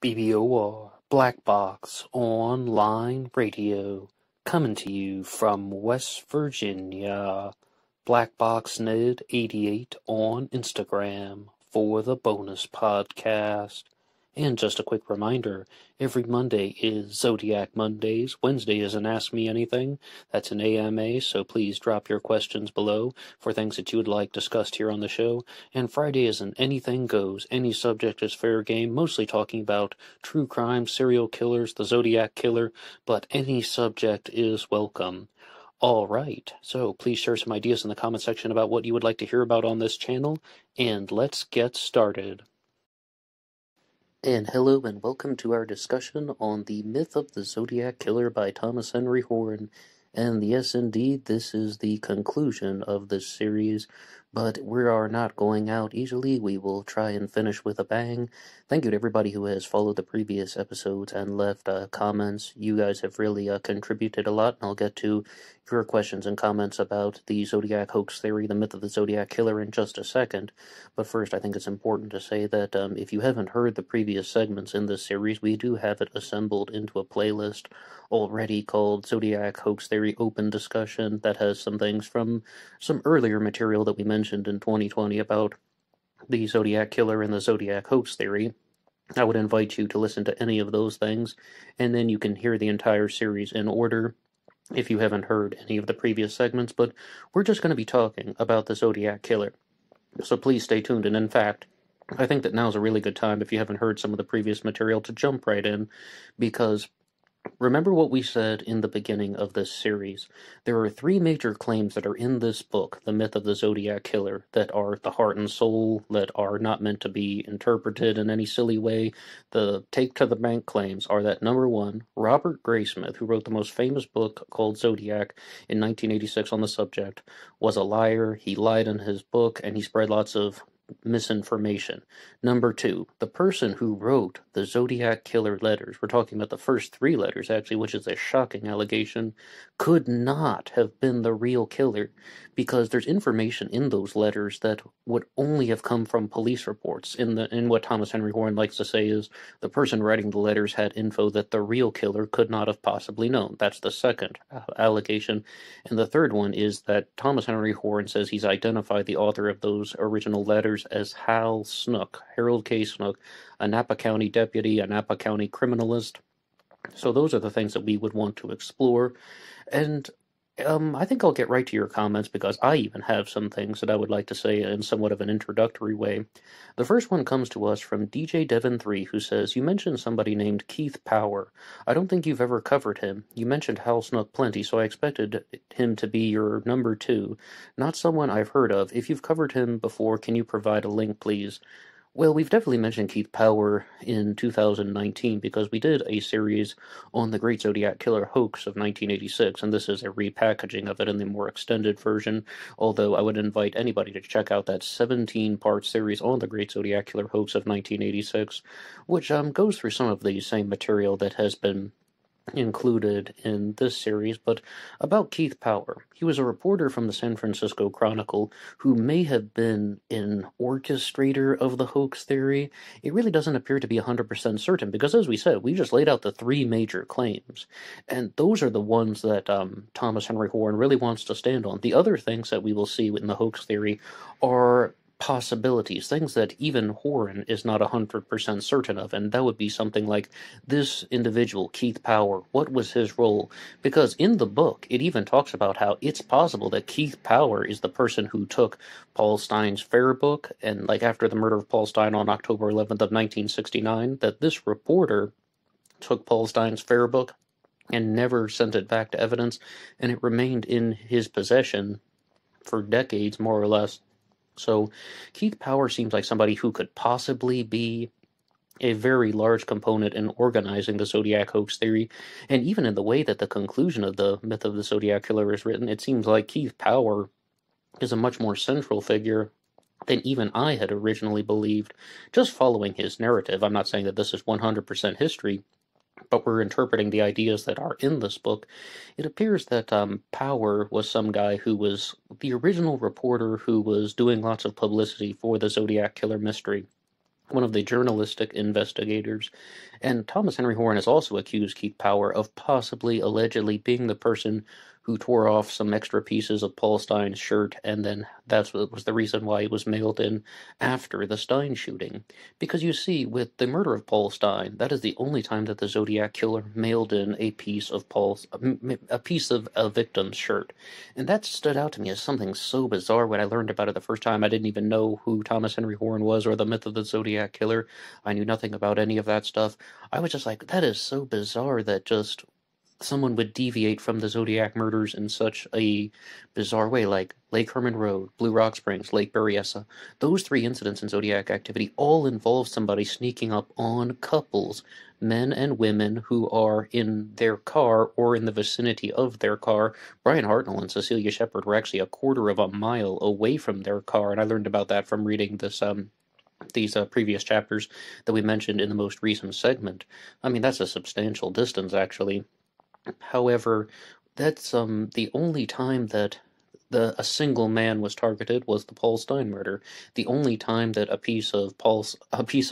BBOR Black Box Online Radio, coming to you from West Virginia. Black Box Ned 88 on Instagram for the bonus podcast. And just a quick reminder, every Monday is Zodiac Mondays. Wednesday is an Ask Me Anything. That's an AMA, so please drop your questions below for things that you would like discussed here on the show. And Friday is an Anything Goes. Any subject is fair game, mostly talking about true crime, serial killers, the Zodiac Killer, but any subject is welcome. All right, so please share some ideas in the comment section about what you would like to hear about on this channel, and let's get started. And hello and welcome to our discussion on The Myth of the Zodiac Killer by Thomas Henry Horan. And yes, indeed, this is the conclusion of this series, but we are not going out easily. We will try and finish with a bang. Thank you to everybody who has followed the previous episodes and left comments. You guys have really contributed a lot, and I'll get to your questions and comments about the Zodiac hoax theory, the myth of the Zodiac Killer, in just a second. But first, I think it's important to say that if you haven't heard the previous segments in this series, we do have it assembled into a playlist already called Zodiac Hoax Theory Open Discussion that has some things from some earlier material that we mentioned in 2020 about the Zodiac Killer and the Zodiac Hoax Theory. I would invite you to listen to any of those things, and then you can hear the entire series in order if you haven't heard any of the previous segments, but we're just going to be talking about the Zodiac Killer. So please stay tuned, and in fact, I think that now's a really good time, if you haven't heard some of the previous material, to jump right in, because remember what we said in the beginning of this series. There are three major claims that are in this book, The Myth of the Zodiac Killer, that are the heart and soul, that are not meant to be interpreted in any silly way. The take-to-the-bank claims are that, number one, Robert Graysmith, who wrote the most famous book called Zodiac in 1986 on the subject, was a liar. He lied in his book, and he spread lots of misinformation. Number two, the person who wrote the Zodiac Killer letters, we're talking about the first three letters actually, which is a shocking allegation, could not have been the real killer, because there's information in those letters that would only have come from police reports. In what Thomas Henry Horan likes to say is, the person writing the letters had info that the real killer could not have possibly known. That's the second allegation. And the third one is that Thomas Henry Horan says he's identified the author of those original letters as Hal Snook, Harold K. Snook, a Napa County deputy, a Napa County criminalist. So those are the things that we would want to explore. And I think I'll get right to your comments, because I even have some things that I would like to say in somewhat of an introductory way. The first one comes to us from DJ Devon 3, who says, "You mentioned somebody named Keith Power. I don't think you've ever covered him. You mentioned Hal Snook plenty, so I expected him to be your number two. Not someone I've heard of. If you've covered him before, can you provide a link, please?" Well, we've definitely mentioned Keith Power in 2019, because we did a series on the Great Zodiac Killer hoax of 1986, and this is a repackaging of it in the more extended version, although I would invite anybody to check out that 17-part series on the Great Zodiac Killer hoax of 1986, which goes through some of the same material that has been included in this series. But about Keith Power, he was a reporter from the San Francisco Chronicle who may have been an orchestrator of the hoax theory. It really doesn't appear to be 100% certain, because as we said, we just laid out the three major claims, and those are the ones that Thomas Henry Horan really wants to stand on. The other things that we will see in the hoax theory are possibilities, things that even Horan is not 100% certain of, and that would be something like this individual, Keith Power, what was his role? Because in the book, it even talks about how it's possible that Keith Power is the person who took Paul Stein's Fair book, and like after the murder of Paul Stein on October 11th of 1969, that this reporter took Paul Stein's Fair book and never sent it back to evidence, and it remained in his possession for decades, more or less. So Keith Power seems like somebody who could possibly be a very large component in organizing the Zodiac hoax theory, and even in the way that the conclusion of the myth of the Zodiac Killer is written, it seems like Keith Power is a much more central figure than even I had originally believed, just following his narrative. I'm not saying that this is 100% history, but we're interpreting the ideas that are in this book. It appears that Power was some guy who was the original reporter who was doing lots of publicity for the Zodiac Killer mystery. one of the journalistic investigators. And Thomas Henry Horan has also accused Keith Power of possibly, allegedly, being the person who tore off some extra pieces of Paul Stine's shirt, and then that's what was the reason why it was mailed in after the Stine shooting. Because you see, with the murder of Paul Stine, that is the only time that the Zodiac killer mailed in a piece of a piece of a victim's shirt. And that stood out to me as something so bizarre when I learned about it the first time. I didn't even know who Thomas Henry Horan was or the myth of the Zodiac killer. I knew nothing about any of that stuff. I was just like, that is so bizarre that just someone would deviate from the Zodiac murders in such a bizarre way, like Lake Herman Road, Blue Rock Springs, Lake Berryessa. Those three incidents in Zodiac activity all involve somebody sneaking up on couples, men and women who are in their car or in the vicinity of their car. Brian Hartnell and Cecilia Shepard were actually a quarter of a mile away from their car, and I learned about that from reading these previous chapters that we mentioned in the most recent segment. I mean, that's a substantial distance, actually. However, that's the only time that a single man was targeted was the Paul Stine murder. The only time that a piece of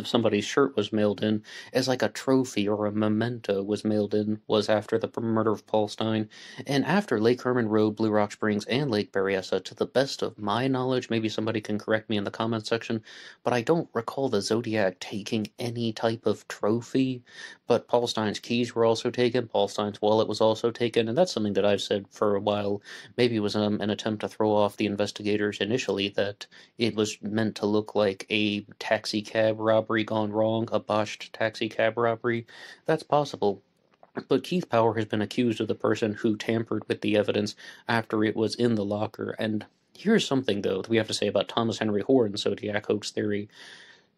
somebody's shirt was mailed in as like a trophy or a memento was mailed in was after the murder of Paul Stine. And after Lake Herman Road, Blue Rock Springs, and Lake Berryessa, to the best of my knowledge, maybe somebody can correct me in the comment section, but I don't recall the Zodiac taking any type of trophy. But Paul Stine's keys were also taken, Paul Stine's wallet was also taken, and that's something that I've said for a while. Maybe it was an attempt to throw off the investigators initially, that it was meant to look like a taxi cab robbery gone wrong, a botched taxi cab robbery. That's possible. But Keith Power has been accused of the person who tampered with the evidence after it was in the locker. And here's something, though, that we have to say about Thomas Henry Horan's Zodiac hoax theory.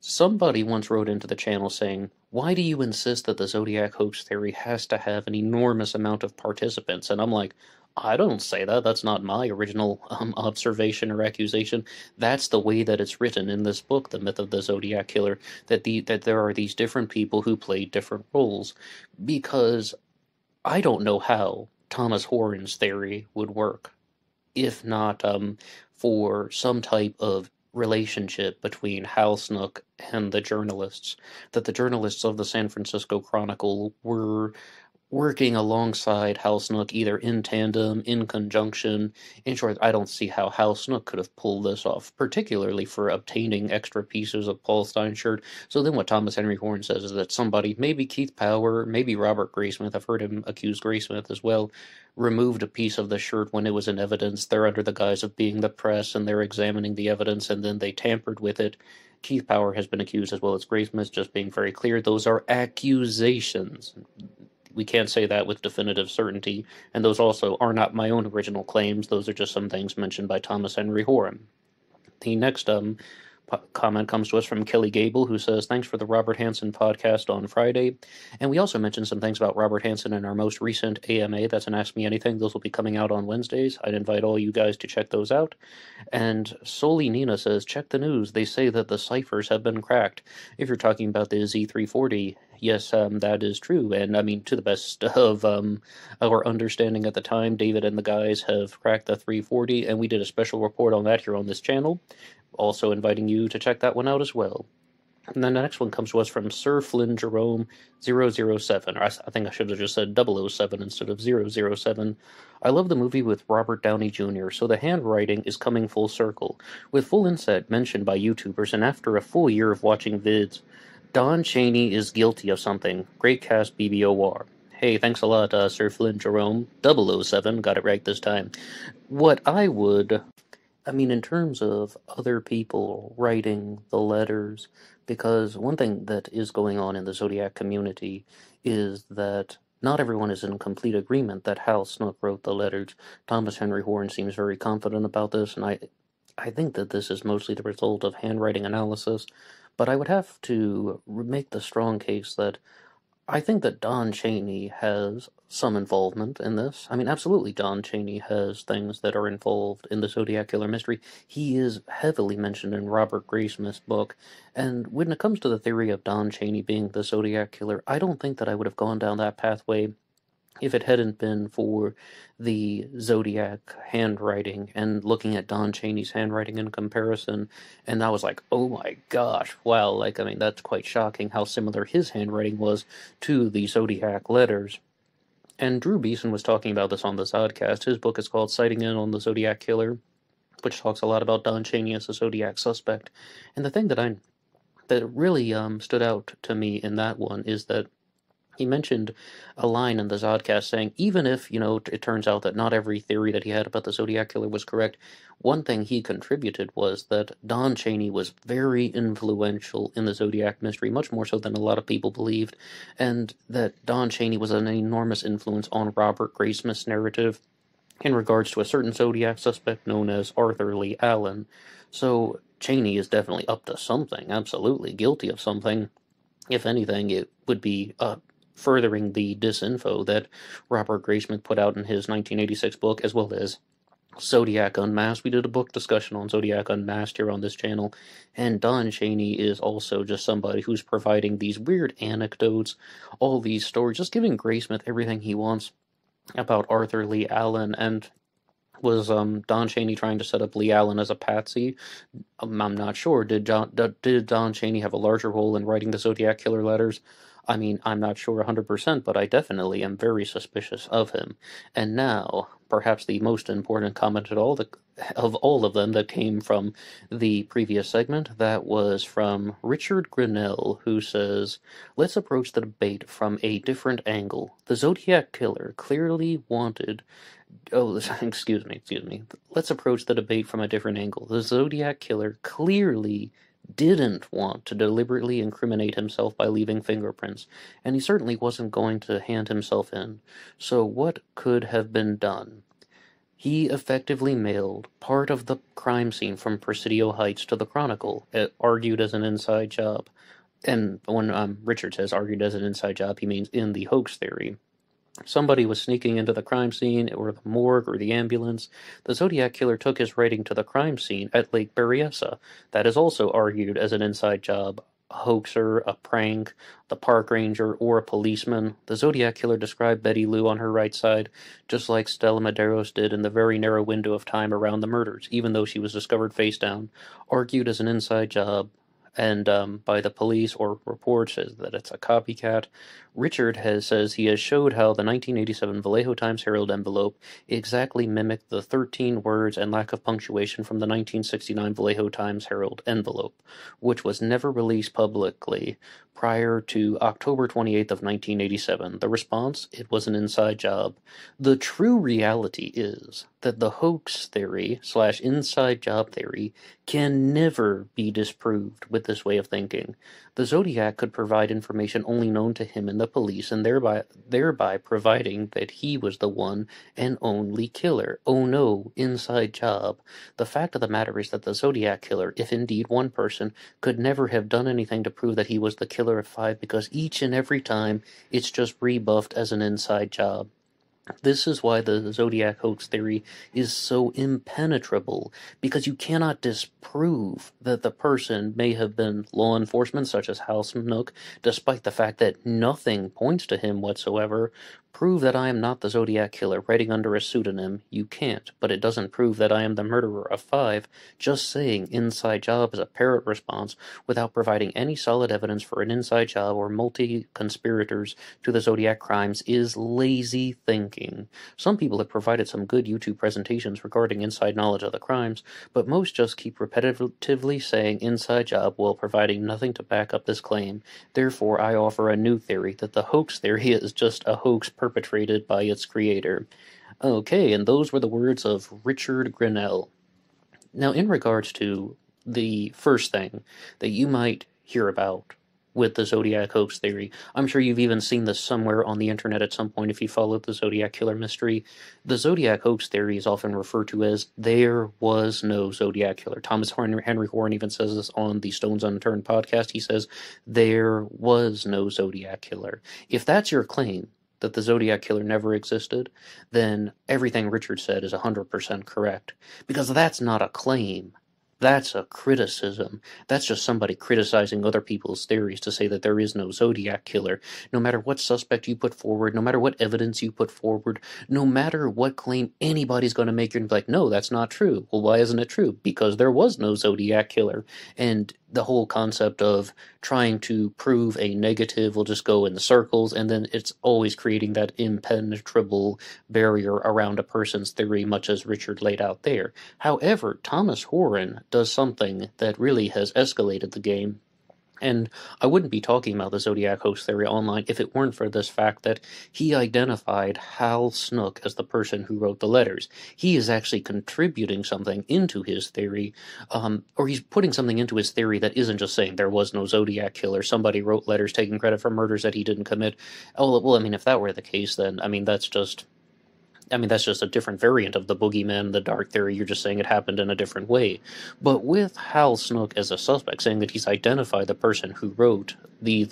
Somebody once wrote into the channel saying, why do you insist that the Zodiac hoax theory has to have an enormous amount of participants? And I'm like, I don't say that. That's not my original observation or accusation. That's the way that it's written in this book, The Myth of the Zodiac Killer, that there are these different people who play different roles. Because I don't know how Thomas Horan's theory would work if not for some type of relationship between Hal Snook and the journalists, that the journalists of the San Francisco Chronicle were working alongside Hal Snook, either in tandem, in conjunction. In short, I don't see how Hal Snook could have pulled this off, particularly for obtaining extra pieces of Paul Stine's shirt. So then what Thomas Henry Horan says is that somebody, maybe Keith Power, maybe Robert Graysmith, I've heard him accuse Graysmith as well, removed a piece of the shirt when it was in evidence. They're under the guise of being the press, and they're examining the evidence, and then they tampered with it. Keith Power has been accused, as well as Graysmith, just being very clear, those are accusations. We can't say that with definitive certainty, and those also are not my own original claims. Those are just some things mentioned by Thomas Henry Horan. The next comment comes to us from Kelly Gable, who says, thanks for the Robert Hansen podcast on Friday. And we also mentioned some things about Robert Hansen in our most recent AMA. That's an Ask Me Anything. Those will be coming out on Wednesdays. I'd invite all you guys to check those out. And Soli Nina says, check the news. They say that the ciphers have been cracked. If you're talking about the Z340, yes, that is true. And I mean, to the best of our understanding at the time, David and the guys have cracked the 340, and we did a special report on that here on this channel. Also inviting you to check that one out as well. And then the next one comes to us from Sir Flynn Jerome 007. Or I think I should have just said 007 instead of 007. I love the movie with Robert Downey Jr., so the handwriting is coming full circle. With full insight mentioned by YouTubers, and after a full year of watching vids, Don Chaney is guilty of something. Great cast, BBOR. Hey, thanks a lot, Sir Flynn Jerome 007. Got it right this time. In terms of other people writing the letters, because one thing that is going on in the Zodiac community is that not everyone is in complete agreement that Hal Snook wrote the letters. Thomas Henry Horan seems very confident about this, and I think that this is mostly the result of handwriting analysis, but I would have to make the strong case that I think that Don Chaney has some involvement in this. I mean, absolutely, Don Chaney has things that are involved in the Zodiac Killer mystery. He is heavily mentioned in Robert Graysmith's book, and when it comes to the theory of Don Chaney being the Zodiac Killer, I don't think that I would have gone down that pathway if it hadn't been for the Zodiac handwriting and looking at Don Chaney's handwriting in comparison, and I was like, oh my gosh, wow, like, I mean, that's quite shocking how similar his handwriting was to the Zodiac letters. And Drew Beeson was talking about this on the Zodcast. His book is called Sighting In on the Zodiac Killer, which talks a lot about Don Chaney as a Zodiac suspect. And the thing that really stood out to me in that one is that he mentioned a line in the Zodcast saying, even if, it turns out that not every theory that he had about the Zodiac Killer was correct, one thing he contributed was that Don Chaney was very influential in the Zodiac mystery, much more so than a lot of people believed, and that Don Chaney was an enormous influence on Robert Graysmith's narrative in regards to a certain Zodiac suspect known as Arthur Lee Allen. So Chaney is definitely up to something, absolutely guilty of something. If anything, it would be furthering the disinfo that Robert Graysmith put out in his 1986 book, as well as Zodiac Unmasked. We did a book discussion on Zodiac Unmasked here on this channel, and Don Chaney is also just somebody who's providing these weird anecdotes, all these stories, just giving Graysmith everything he wants about Arthur Lee Allen. And was Don Chaney trying to set up Lee Allen as a patsy? I'm not sure. Did Don Chaney have a larger role in writing the Zodiac Killer letters? I mean, I'm not sure 100%, but I definitely am very suspicious of him. And now, perhaps the most important comment of all of them that came from the previous segment, that was from Richard Grinnell, who says, let's approach the debate from a different angle. The Zodiac Killer clearly wanted... Oh, excuse me. Let's approach the debate from a different angle. The Zodiac Killer clearly didn't want to deliberately incriminate himself by leaving fingerprints, and he certainly wasn't going to hand himself in. So what could have been done? He effectively mailed part of the crime scene from Presidio Heights to the Chronicle, argued as an inside job. And when Richard says argued as an inside job, he means in the hoax theory. Somebody was sneaking into the crime scene, or the morgue, or the ambulance. The Zodiac Killer took his writing to the crime scene at Lake Berryessa. That is also argued as an inside job. A hoaxer, a prank, the park ranger, or a policeman. The Zodiac Killer described Betty Lou on her right side, just like Stella Medeiros did in the very narrow window of time around the murders, even though she was discovered face down. Argued as an inside job, and by the police, or reports says that it's a copycat. Richard says he has showed how the 1987 Vallejo Times-Herald envelope exactly mimicked the 13 words and lack of punctuation from the 1969 Vallejo Times-Herald envelope, which was never released publicly prior to October 28th of 1987. The response? It was an inside job. The true reality is that the hoax theory / inside job theory can never be disproved with this way of thinking. The Zodiac could provide information only known to him and the police, and thereby providing that he was the one and only killer. Oh no, inside job. The fact of the matter is that the Zodiac Killer, if indeed one person, could never have done anything to prove that he was the killer of 5, because each and every time it's just rebuffed as an inside job. This is why the Zodiac hoax theory is so impenetrable, because you cannot disprove that the person may have been law enforcement, such as Hal Snook, despite the fact that nothing points to him whatsoever. Prove that I am not the Zodiac Killer writing under a pseudonym. You can't, but it doesn't prove that I am the murderer of 5. Just saying inside job is a parrot response without providing any solid evidence for an inside job or multi-conspirators to the Zodiac crimes is lazy thinking. Some people have provided some good YouTube presentations regarding inside knowledge of the crimes, but most just keep repetitively saying inside job while providing nothing to back up this claim. Therefore, I offer a new theory, that the hoax theory is just a hoax perpetrated by its creator. Okay, and those were the words of Richard Grinnell. Now, in regards to the first thing that you might hear about with the Zodiac hoax theory, I'm sure you've even seen this somewhere on the internet at some point if you followed the Zodiac Killer mystery. The Zodiac hoax theory is often referred to as there was no Zodiac Killer. Thomas Henry Horan even says this on the Stones Unturned podcast. He says there was no Zodiac Killer. If that's your claim, that the Zodiac Killer never existed, then everything Richard said is 100% correct. Because that's not a claim. That's a criticism. That's just somebody criticizing other people's theories to say that there is no Zodiac killer. No matter what suspect you put forward, no matter what evidence you put forward, no matter what claim anybody's going to make, you're going to be like, no, that's not true. Well, why isn't it true? Because there was no Zodiac killer. And the whole concept of trying to prove a negative will just go in circles, and then it's always creating that impenetrable barrier around a person's theory, much as Richard laid out there. However, Thomas Horan does something that really has escalated the game, and I wouldn't be talking about the Zodiac hoax theory online if it weren't for this fact that he identified Hal Snook as the person who wrote the letters. He is actually contributing something into his theory, or he's putting something into his theory that isn't just saying there was no Zodiac killer, somebody wrote letters taking credit for murders that he didn't commit. Oh, well, I mean, if that were the case, then, I mean, that's just a different variant of the boogeyman, the dark theory. You're just saying it happened in a different way. But with Hal Snook as a suspect, saying that he's identified the person who wrote the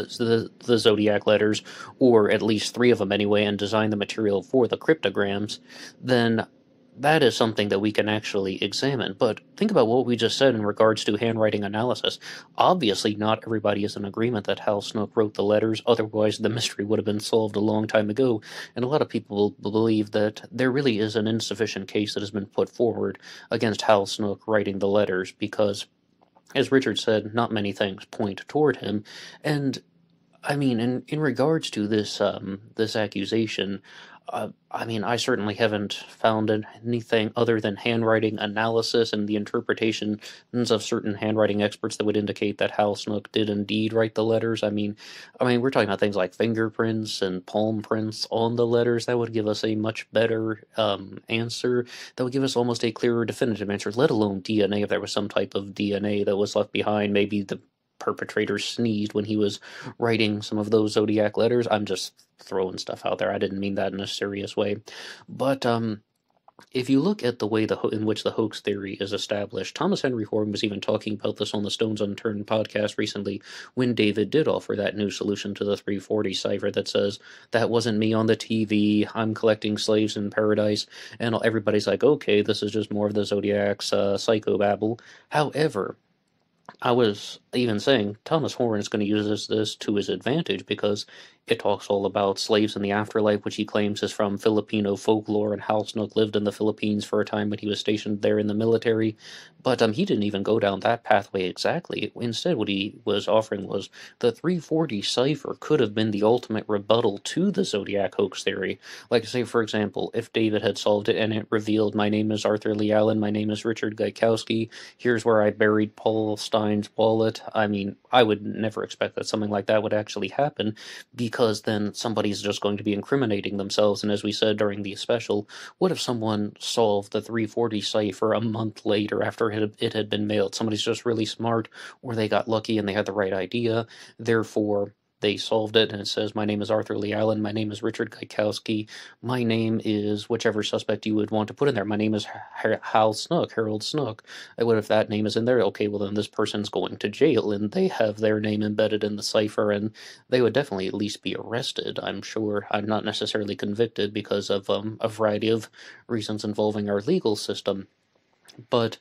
Zodiac letters, or at least 3 of them anyway, and designed the material for the cryptograms, then that is something that we can actually examine. But think about what we just said in regards to handwriting analysis. Obviously, not everybody is in agreement that Hal Snook wrote the letters, otherwise the mystery would have been solved a long time ago, and a lot of people believe that there really is an insufficient case that has been put forward against Hal Snook writing the letters, because, as Richard said, not many things point toward him, and I mean, in regards to this accusation, I mean, I certainly haven't found anything other than handwriting analysis and the interpretations of certain handwriting experts that would indicate that Hal Snook did indeed write the letters. I mean, we're talking about things like fingerprints and palm prints on the letters. That would give us a much better answer. That would give us almost a clearer, definitive answer. Let alone DNA, if there was some type of DNA that was left behind, maybe the perpetrator sneezed when he was writing some of those Zodiac letters. I'm just throwing stuff out there. I didn't mean that in a serious way. But if you look at the way in which the hoax theory is established, Thomas Henry Horan was even talking about this on the Stones Unturned podcast recently, when David did offer that new solution to the 340 cipher that says, that wasn't me on the TV, I'm collecting slaves in paradise, and everybody's like, okay, this is just more of the Zodiac's psychobabble. However, I was even saying Thomas Horan is going to use this to his advantage, because it talks all about slaves in the afterlife, which he claims is from Filipino folklore, and Hal Snook lived in the Philippines for a time when he was stationed there in the military. But he didn't even go down that pathway exactly. Instead, what he was offering was the 340 cipher could have been the ultimate rebuttal to the Zodiac hoax theory. Like, say, for example, if David had solved it and it revealed, my name is Arthur Lee Allen, my name is Richard Gaikowski, here's where I buried Paul Stein's wallet. I mean, I would never expect that something like that would actually happen, because then somebody's just going to be incriminating themselves. And as we said during the special, what if someone solved the 340 cipher a month later after it had been mailed? Somebody's just really smart, or they got lucky and they had the right idea, therefore they solved it, and it says, my name is Arthur Lee Allen, my name is Richard Gaikowski, my name is whichever suspect you would want to put in there. My name is Harold Snook. What if that name is in there? Okay, well then this person's going to jail, and they have their name embedded in the cipher, and they would definitely at least be arrested, I'm sure. I'm not necessarily convicted because of a variety of reasons involving our legal system, but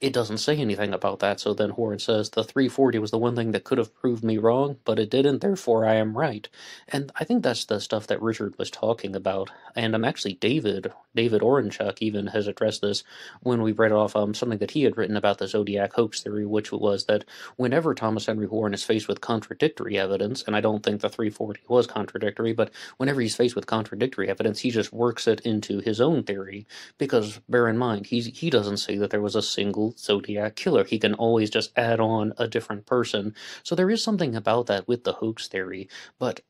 it doesn't say anything about that. So then Horan says the 340 was the one thing that could have proved me wrong, but it didn't, therefore I am right. And I think that's the stuff that Richard was talking about. And actually David Orenchuk even has addressed this when we read off something that he had written about the Zodiac hoax theory, which was that whenever Thomas Henry Horan is faced with contradictory evidence, and I don't think the 340 was contradictory, but whenever he's faced with contradictory evidence, he just works it into his own theory. Because bear in mind, he doesn't say that there was a single Zodiac killer. He can always just add on a different person. So there is something about that with the hoax theory. But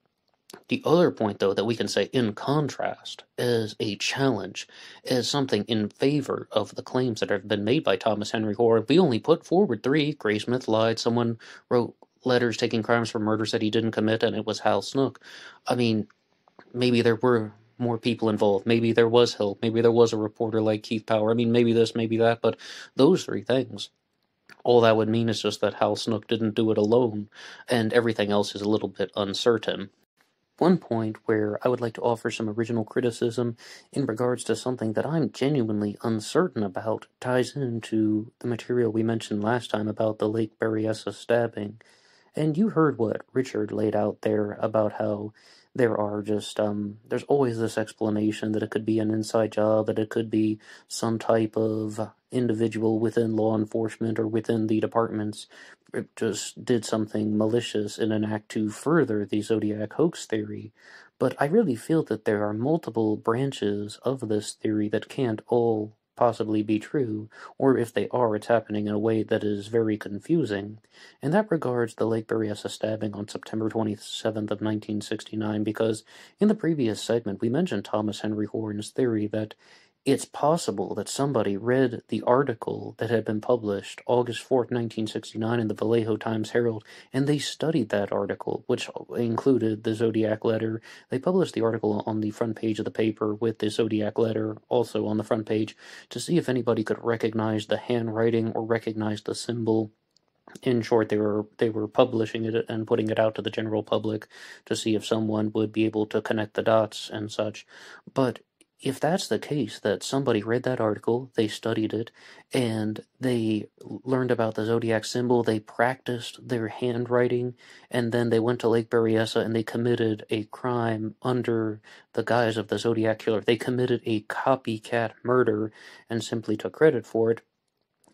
the other point, though, that we can say in contrast as a challenge, as something in favor of the claims that have been made by Thomas Henry Horan, we only put forward 3. Gray Smith lied, someone wrote letters taking crimes for murders that he didn't commit, and it was Hal Snook. I mean, maybe there were more people involved. Maybe there was help. Maybe there was a reporter like Keith Power. I mean, maybe this, maybe that, but those 3 things, all that would mean is just that Hal Snook didn't do it alone, and everything else is a little bit uncertain. one point where I would like to offer some original criticism in regards to something that I'm genuinely uncertain about ties into the material we mentioned last time about the Lake Berryessa stabbing. And you heard what Richard laid out there about how there are just, there's always this explanation that it could be an inside job, that it could be some type of individual within law enforcement or within the departments just did something malicious in an act to further the Zodiac hoax theory. But I really feel that there are multiple branches of this theory that can't all possibly be true, or if they are, it's happening in a way that is very confusing. In that regards, the Lake Berryessa stabbing on September 27th of 1969, because in the previous segment we mentioned Thomas Henry Horan's theory that it's possible that somebody read the article that had been published August 4th, 1969 in the Vallejo Times-Herald, and they studied that article, which included the Zodiac letter. They published the article on the front page of the paper with the Zodiac letter also on the front page to see if anybody could recognize the handwriting or recognize the symbol. In short, they were publishing it and putting it out to the general public to see if someone would be able to connect the dots and such. But if that's the case, that somebody read that article, they studied it, and they learned about the Zodiac symbol, they practiced their handwriting, and then they went to Lake Berryessa and they committed a crime under the guise of the Zodiac killer. They committed a copycat murder and simply took credit for it.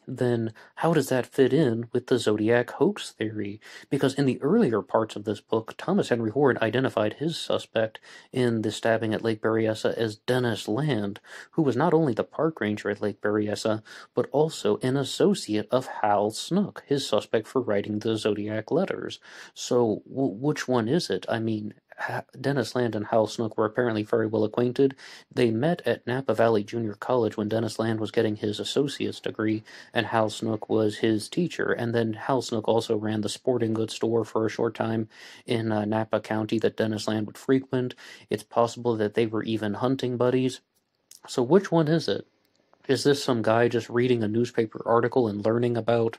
Then how does that fit in with the Zodiac hoax theory? Because in the earlier parts of this book, Thomas Henry Horan identified his suspect in the stabbing at Lake Berryessa as Dennis Land, who was not only the park ranger at Lake Berryessa, but also an associate of Hal Snook, his suspect for writing the Zodiac letters. So which one is it? I mean, Dennis Land and Hal Snook were apparently very well acquainted. They met at Napa Valley Junior College when Dennis Land was getting his associate's degree, and Hal Snook was his teacher. And then Hal Snook also ran the sporting goods store for a short time in Napa County that Dennis Land would frequent. It's possible that they were even hunting buddies. So which one is it? Is this some guy just reading a newspaper article and learning about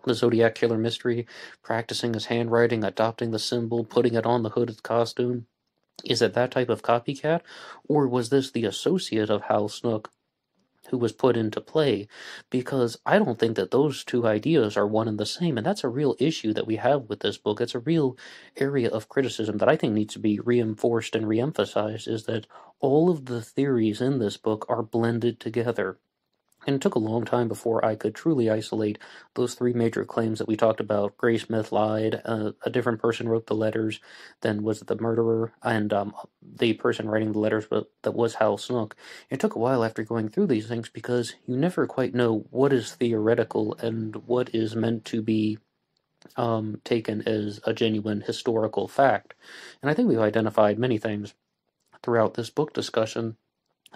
the Zodiac Killer mystery, practicing his handwriting, adopting the symbol, putting it on the hooded costume? Is it that type of copycat? Or was this the associate of Hal Snook who was put into play? Because I don't think that those two ideas are one and the same, and that's a real issue that we have with this book. It's a real area of criticism that I think needs to be reinforced and reemphasized, is that all of the theories in this book are blended together. And it took a long time before I could truly isolate those three major claims that we talked about. Gray Smith lied, a different person wrote the letters than was the murderer, and the person writing the letters that was Hal Snook. It took a while after going through these things because you never quite know what is theoretical and what is meant to be taken as a genuine historical fact. And I think we've identified many things throughout this book discussion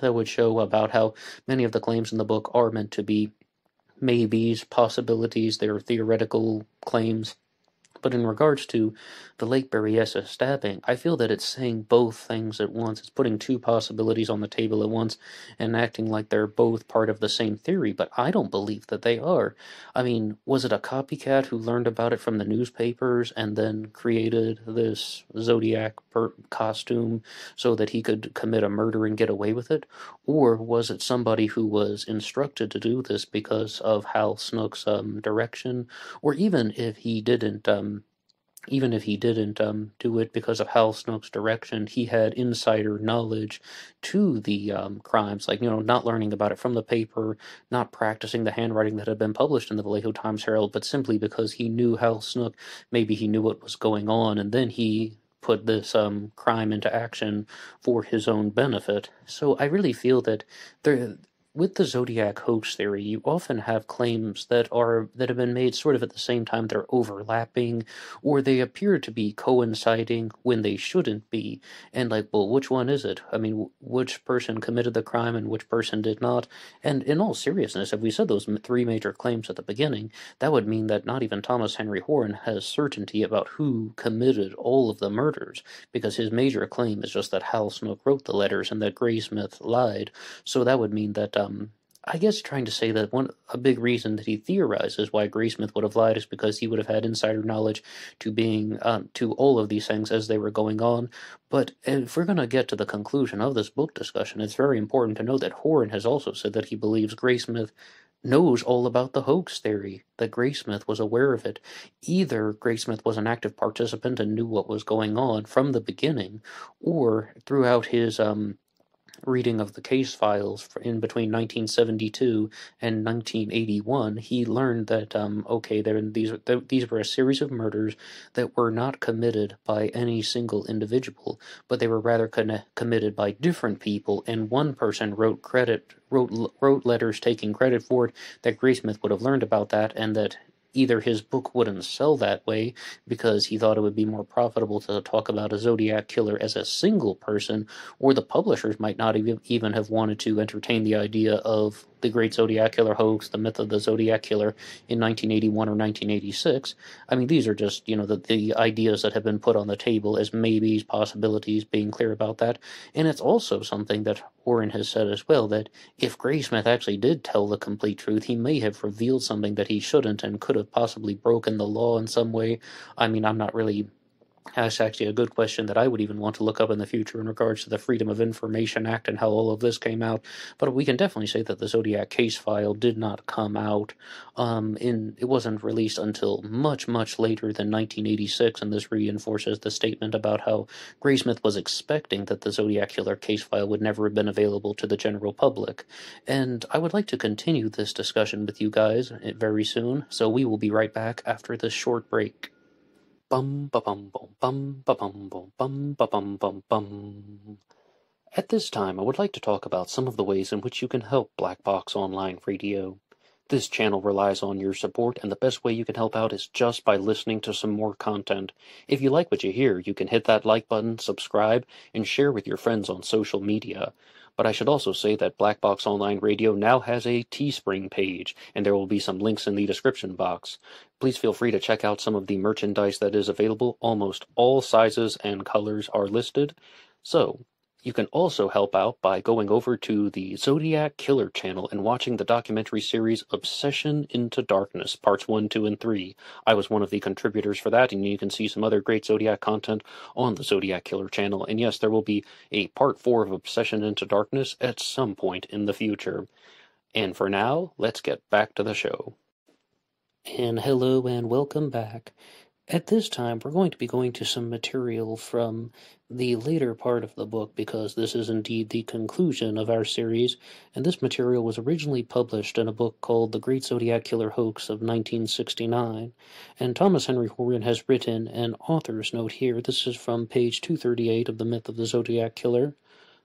that would show about how many of the claims in the book are meant to be maybes, possibilities, they're theoretical claims. But in regards to the Lake Berryessa stabbing, I feel that it's saying both things at once. It's putting two possibilities on the table at once and acting like they're both part of the same theory, but I don't believe that they are. I mean, was it a copycat who learned about it from the newspapers and then created this Zodiac costume so that he could commit a murder and get away with it? Or was it somebody who was instructed to do this because of Hal Snook's direction? Or even if he didn't do it because of Hal Snook's direction, he had insider knowledge to the crimes, like, not learning about it from the paper, not practicing the handwriting that had been published in the Vallejo Times-Herald, but simply because he knew Hal Snook, maybe he knew what was going on, and then he put this crime into action for his own benefit. So I really feel that with the Zodiac hoax theory, you often have claims that have been made sort of at the same time. They're overlapping, or they appear to be coinciding when they shouldn't be. And well, which one is it? I mean, which person committed the crime and which person did not? And in all seriousness, if we said those three major claims at the beginning, that would mean that not even Thomas Henry Horan has certainty about who committed all of the murders, because his major claim is just that Hal Snook wrote the letters and that Gray Smith lied. So that would mean that I guess trying to say that a big reason that he theorizes why Graysmith would have lied is because he would have had insider knowledge to all of these things as they were going on. But if we're going to get to the conclusion of this book discussion, it's very important to know that Horan has also said that he believes Graysmith knows all about the hoax theory, that Graysmith was aware of it. Either Graysmith was an active participant and knew what was going on from the beginning, or throughout his reading of the case files in between 1972 and 1981, he learned that these were a series of murders that were not committed by any single individual, but they were rather committed by different people, and one person wrote letters taking credit for it. That Graysmith would have learned about that, and that either his book wouldn't sell that way because he thought it would be more profitable to talk about a Zodiac killer as a single person, or the publishers might not even have wanted to entertain the idea of the Great Zodiac Killer hoax, the myth of the Zodiac Killer in 1981 or 1986. I mean, these are just, the ideas that have been put on the table as maybes, possibilities, being clear about that. And it's also something that Horan has said as well, that if Graysmith actually did tell the complete truth, he may have revealed something that he shouldn't and could have possibly broken the law in some way. I mean, I'm not really... That's actually a good question that I would even want to look up in the future in regards to the Freedom of Information Act and how all of this came out. But we can definitely say that the Zodiac case file did not come out. It wasn't released until much, much later than 1986, and this reinforces the statement about how Graysmith was expecting that the Zodiac Killer case file would never have been available to the general public. And I would like to continue this discussion with you guys very soon, so we will be right back after this short break. Bum ba bum bum bum ba bum bum bum ba bum bum bum. At this time, I would like to talk about some of the ways in which you can help Black Box Online Radio. This channel relies on your support, and the best way you can help out is just by listening to some more content. If you like what you hear, you can hit that like button, subscribe, and share with your friends on social media. But I should also say that Black Box Online Radio now has a Teespring page, and there will be some links in the description box. Please feel free to check out some of the merchandise that is available. Almost all sizes and colors are listed. So, you can also help out by going over to the Zodiac Killer channel and watching the documentary series Obsession into Darkness, parts 1, 2, and 3. I was one of the contributors for that, and you can see some other great Zodiac content on the Zodiac Killer channel. And yes, there will be a part 4 of Obsession into Darkness at some point in the future. And for now, let's get back to the show. And hello and welcome back. At this time, we're going to be going to some material from the later part of the book, because this is indeed the conclusion of our series, and this material was originally published in a book called The Great Zodiac Killer Hoax of 1969, and Thomas Henry Horan has written an author's note here. This is from page 238 of The Myth of the Zodiac Killer.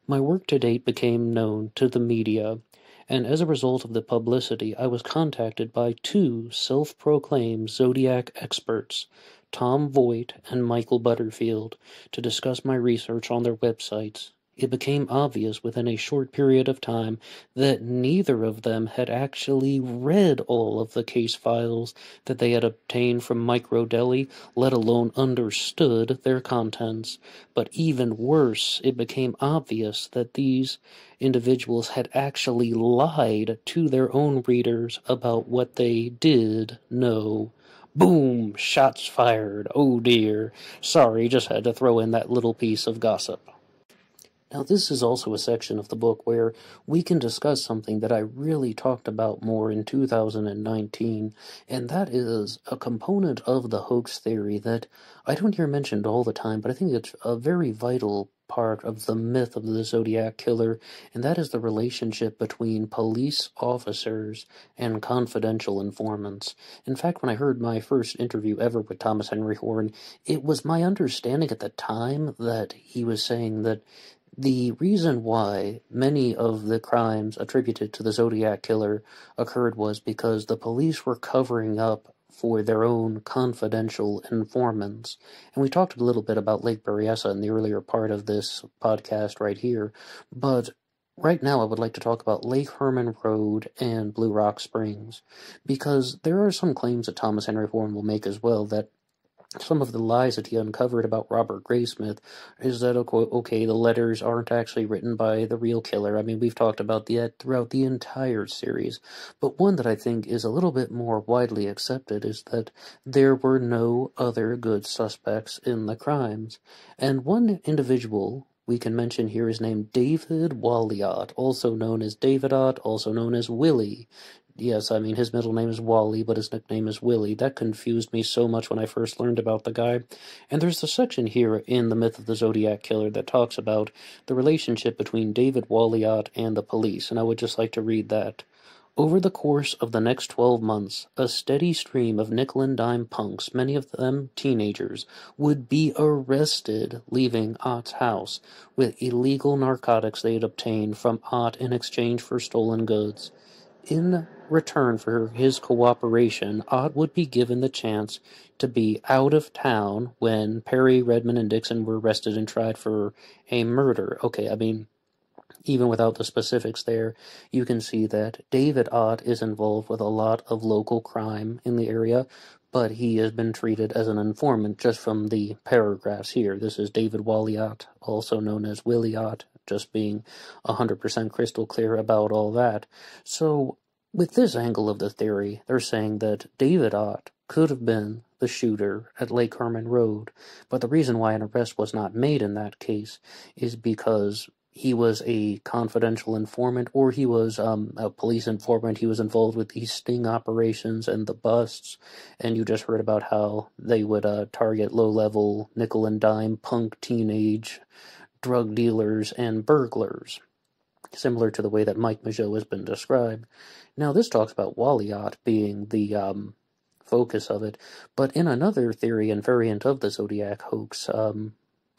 My work to date became known to the media, and as a result of the publicity, I was contacted by two self-proclaimed Zodiac experts, Tom Voigt and Michael Butterfield, to discuss my research on their websites. It became obvious within a short period of time that neither of them had actually read all of the case files that they had obtained from Microdeli, let alone understood their contents. But even worse, it became obvious that these individuals had actually lied to their own readers about what they did know. Boom! Shots fired. Oh dear. Sorry, just had to throw in that little piece of gossip. Now, this is also a section of the book where we can discuss something that I really talked about more in 2019, and that is a component of the hoax theory that I don't hear mentioned all the time, but I think it's a very vital part of the myth of the Zodiac Killer, and that is the relationship between police officers and confidential informants. In fact, when I heard my first interview ever with Thomas Henry Horan, it was my understanding at the time that he was saying that the reason why many of the crimes attributed to the Zodiac Killer occurred was because the police were covering up for their own confidential informants. And we talked a little bit about Lake Berryessa in the earlier part of this podcast right here, but right now I would like to talk about Lake Herman Road and Blue Rock Springs, because there are some claims that Thomas Henry Horan will make as well that some of the lies that he uncovered about Robert Graysmith is that, okay, the letters aren't actually written by the real killer. I mean, we've talked about that throughout the entire series, but one that I think is a little bit more widely accepted is that there were no other good suspects in the crimes. And one individual we can mention here is named David Walliott, also known as David Ott, also known as Willie. Yes, I mean, his middle name is Wally, but his nickname is Willie. That confused me so much when I first learned about the guy. And there's a section here in The Myth of the Zodiac Killer that talks about the relationship between David Walliott and the police, and I would just like to read that. Over the course of the next 12 months, a steady stream of nickel and dime punks, many of them teenagers, would be arrested leaving Ott's house with illegal narcotics they had obtained from Ott in exchange for stolen goods. In return for his cooperation, Ott would be given the chance to be out of town when Perry, Redmond, and Dixon were arrested and tried for a murder. Okay, I mean, even without the specifics there, you can see that David Ott is involved with a lot of local crime in the area, but he has been treated as an informant just from the paragraphs here. This is David Walliott, also known as Willie Ott, just being 100% crystal clear about all that. So, with this angle of the theory, they're saying that David Ott could have been the shooter at Lake Herman Road, but the reason why an arrest was not made in that case is because he was a confidential informant, or he was a police informant. He was involved with these sting operations and the busts, and you just heard about how they would target low-level nickel and dime punk teenage drug dealers and burglars, similar to the way that Mike Mageau has been described. Now, this talks about Walliott being the focus of it, but in another theory and variant of the Zodiac hoax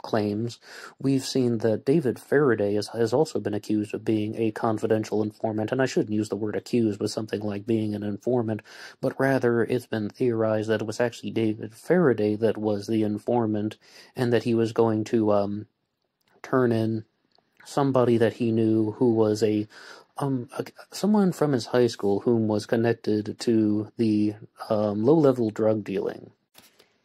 claims, we've seen that David Faraday has also been accused of being a confidential informant, and I shouldn't use the word accused with something like being an informant, but rather it's been theorized that it was actually David Faraday that was the informant, and that he was going to turn in somebody that he knew who was someone from his high school whom was connected to the low-level drug dealing.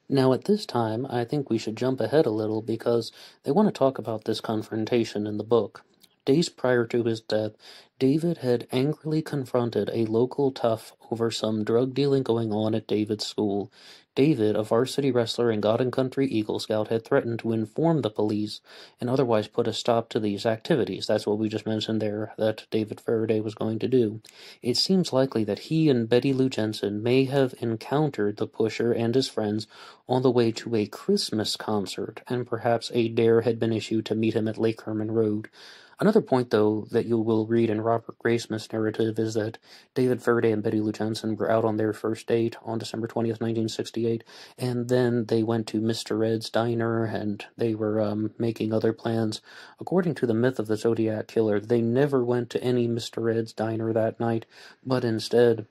Now, at this time, I think we should jump ahead a little because they want to talk about this confrontation in the book. Days prior to his death, David had angrily confronted a local tough over some drug dealing going on at David's school. David, a varsity wrestler and God and Country Eagle Scout, had threatened to inform the police and otherwise put a stop to these activities. That's what we just mentioned there, that David Faraday was going to do. It seems likely that he and Betty Lou Jensen may have encountered the pusher and his friends on the way to a Christmas concert, and perhaps a dare had been issued to meet him at Lake Herman Road. Another point, though, that you will read in Robert Graysmith's narrative is that David Faraday and Betty Lou Jensen were out on their first date on December 20th, 1968, and then they went to Mr. Ed's diner, and they were making other plans. According to the myth of the Zodiac Killer, they never went to any Mr. Ed's diner that night, but instead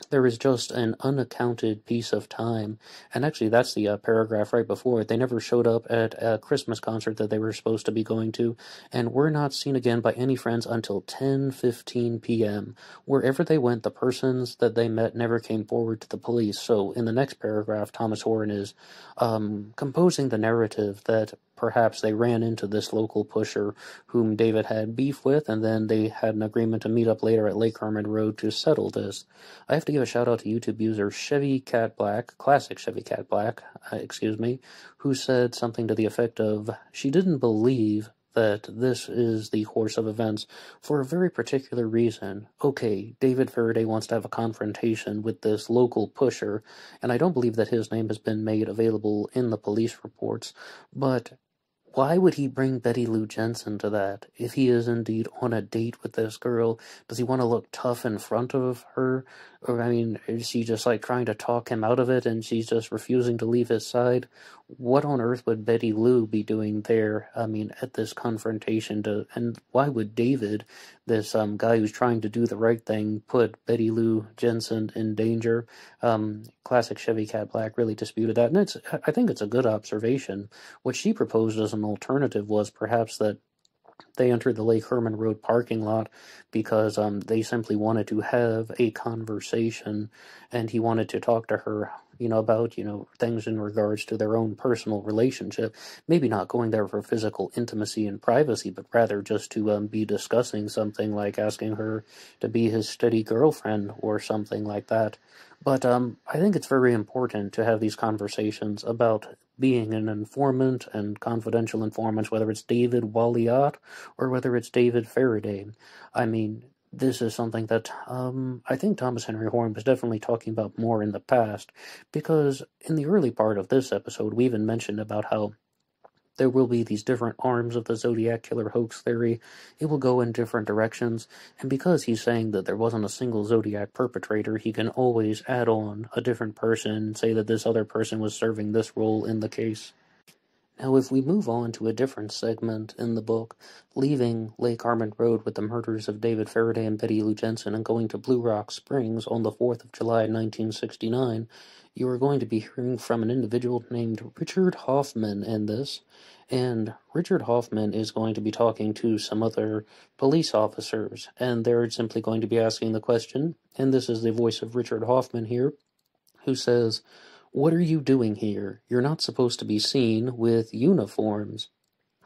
there is just an unaccounted piece of time, and actually that's the paragraph right before it. They never showed up at a Christmas concert that they were supposed to be going to, and were not seen again by any friends until 10:15 p.m. Wherever they went, the persons that they met never came forward to the police. So in the next paragraph, Thomas Horan is composing the narrative that perhaps they ran into this local pusher whom David had beef with, and then they had an agreement to meet up later at Lake Herman Road to settle this. I have to give a shout out to YouTube user Chevy Cat Black, classic Chevy Cat Black, who said something to the effect of, she didn't believe that this is the course of events for a very particular reason. Okay, David Faraday wants to have a confrontation with this local pusher, and I don't believe that his name has been made available in the police reports, but why would he bring Betty Lou Jensen to that? If he is indeed on a date with this girl, does he want to look tough in front of her? Or, I mean, is she just like trying to talk him out of it and she's just refusing to leave his side? What on earth would Betty Lou be doing there, I mean, at this confrontation? And why would David, this guy who's trying to do the right thing, put Betty Lou Jensen in danger? Classic Chevy Cat Black really disputed that, and I think it's a good observation. What she proposed as an alternative was perhaps that they entered the Lake Herman Road parking lot because they simply wanted to have a conversation, and he wanted to talk to her about, things in regards to their own personal relationship. Maybe not going there for physical intimacy and privacy, but rather just to be discussing something like asking her to be his steady girlfriend or something like that. But I think it's very important to have these conversations about being an informant and confidential informants, whether it's David Walliot or whether it's David Faraday. I mean, this is something that I think Thomas Henry Horan was definitely talking about more in the past, because in the early part of this episode, we even mentioned about how there will be these different arms of the Zodiac Killer hoax theory. It will go in different directions, and because he's saying that there wasn't a single Zodiac perpetrator, he can always add on a different person and say that this other person was serving this role in the case. Now, if we move on to a different segment in the book, leaving Lake Carmen Road with the murders of David Faraday and Betty Lou Jensen and going to Blue Rock Springs on the 4th of July, 1969, you are going to be hearing from an individual named Richard Hoffman in this, and Richard Hoffman is going to be talking to some other police officers, and they're simply going to be asking the question, and this is the voice of Richard Hoffman here, who says, "What are you doing here? You're not supposed to be seen with uniforms."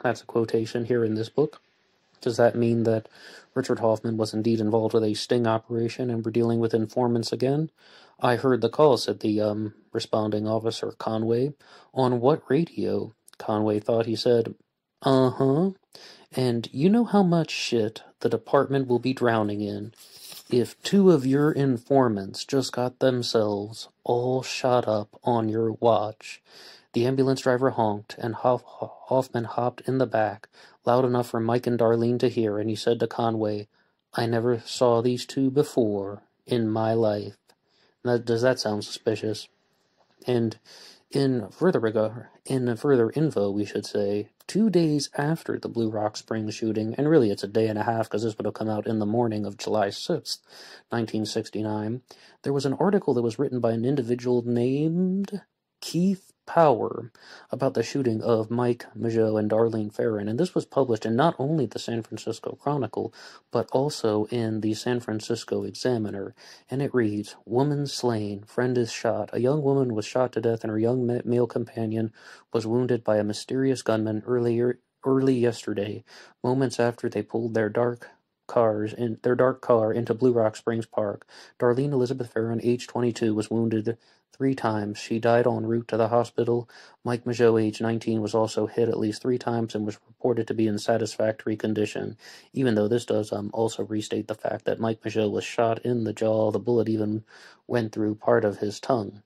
That's a quotation here in this book. Does that mean that Richard Hoffman was indeed involved with a sting operation and we're dealing with informants again? "I heard the call," said the responding officer, Conway. "On what radio?" Conway thought. He said, "Uh-huh. And you know how much shit the department will be drowning in if two of your informants just got themselves all shot up on your watch." The ambulance driver honked, and Hoffman hopped in the back, loud enough for Mike and Darlene to hear, and he said to Conway, "I never saw these two before in my life." Does that sound suspicious? And in further info, we should say, 2 days after the Blue Rock Springs shooting, and really it's a day and a half because this would have come out in the morning of July 6th, 1969, there was an article that was written by an individual named Keith Power about the shooting of Mike Mageau and Darlene Ferrin, and this was published in not only the San Francisco Chronicle, but also in the San Francisco Examiner, and it reads, "Woman slain, friend is shot. A young woman was shot to death and her young male companion was wounded by a mysterious gunman early yesterday, moments after they pulled their dark car into Blue Rock Springs Park. Darlene Elizabeth Ferrin, age 22, was wounded 3 times. She died en route to the hospital. Mike Mageau, age 19, was also hit at least 3 times and was reported to be in satisfactory condition." Even though this does also restate the fact that Mike Mageau was shot in the jaw, the bullet even went through part of his tongue.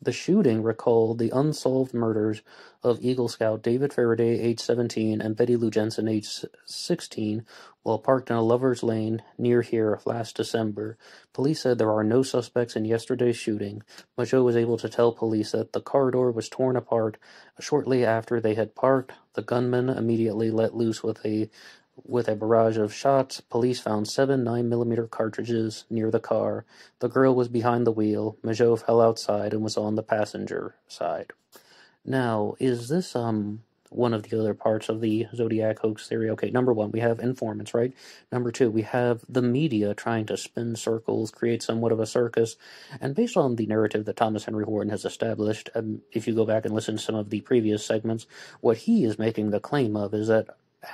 The shooting recalled the unsolved murders of Eagle Scout David Faraday, age 17, and Betty Lou Jensen, age 16, while parked in a lover's lane near here last December. Police said there are no suspects in yesterday's shooting. Mageau was able to tell police that the car door was torn apart shortly after they had parked. The gunman immediately let loose with a barrage of shots. Police found 7 9mm cartridges near the car. The girl was behind the wheel. Mageau fell outside and was on the passenger side. Now, is this one of the other parts of the Zodiac hoax theory? Okay, number 1, we have informants, right? Number 2, we have the media trying to spin circles, create somewhat of a circus, and based on the narrative that Thomas Henry Horan has established, if you go back and listen to some of the previous segments, what he is making the claim of is that